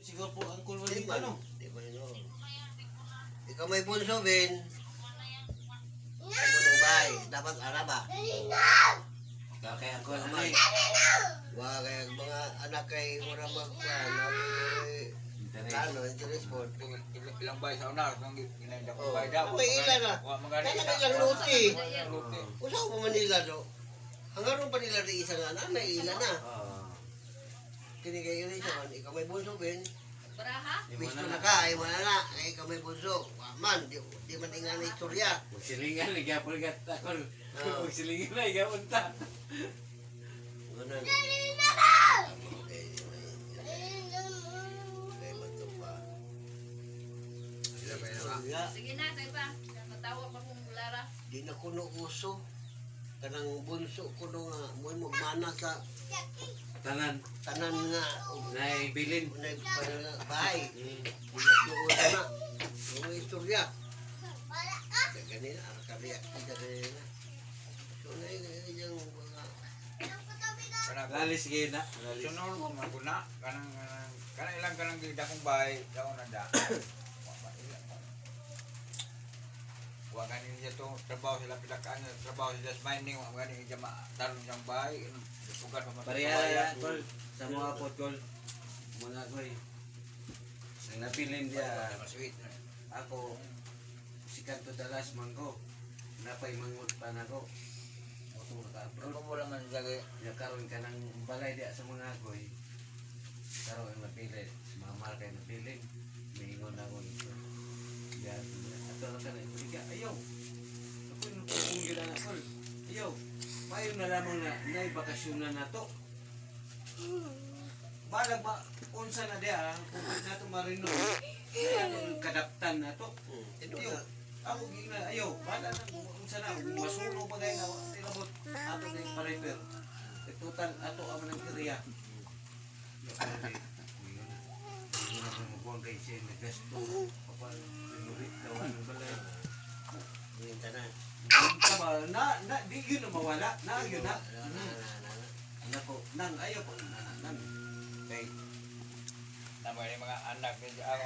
Siguro po ang kulwa Di dito, ba? ano? Di ba yun? Ikaw may bunso, Ben. Ay mo ng bahay. Dapat araba. Kaya ang kulwa Naman. eh. Wah, kaya mga anak kay mura magkuhan. Ano, interest po. Ilang bahay sa unar, kung ginanda ko Oh, bahay daw. may ilan na. Kaya ilang luti. Usaw mo Manila, do. Hanggang pa nila rin isang anak, may ilan na. Kini kayo rin sa man, ikaw may bunso, Ben. Baraha? Pisto na ka, ay manana, ay ikaw may bunso. Waman, di man inga na istorya. Magsilingan, igapon gat ako. Oo. Magsilingan na, igapon ta. Ganun. Okay, okay, manto pa. Istorya, Sige na, tayo pa. Matawa pa kong Lara. di na kuno uso. Kanang bunso kuno nga, mo magmana sa Tanan, tanan nga. naibilin. Unay bahay. Di na tuon na. Yung istorya. Kaya kanina, kariya, kita kanina. So, na yung mga... Lalis kayo na. Lalis. Sunod mo maguna, kanang ilang kanang gida kong bahay, daw na da. Wa ganin niya to trabaho sila pilakaan, trabaho sila sa mining, wa ganin niya matarong siyang bahay, sugat pa Pareha, kol. Sa mga pot, kol. Mga koy. Ang napilin dia, Sweet. ako, si Kanto Dalas Manggo. Napay mangut pa na ko. Oto naka-abroad. Ano mo lang man lagay. Ya karon ka ng balay dia sa mga koy. Karon ang napili. Si Mama kay napili. Mingon ako ito. Yan. Ato na ka na ikuliga. Ayaw. Ako yung kung gila na kol. Ayaw. Payo na lamang na naibakasyon na to. Balag ba, unsa na dia, kung na ito marino, kadaptan na to. Ito Ayaw. na. Ako gina, ayaw. Bala na, unsa na, masuno pa kayo na, tilabot, ato na yung pa-repair. Total, ato ang ng kiriya. Hindi na kung magbuwang kayo siya, nagasto, kapal, pinurit, dawan ng balay. Yung tanan. Tama, di yun na mawala, yun na. Nako, nang ayaw po, nang. Okay. Tama yung mga anak, ako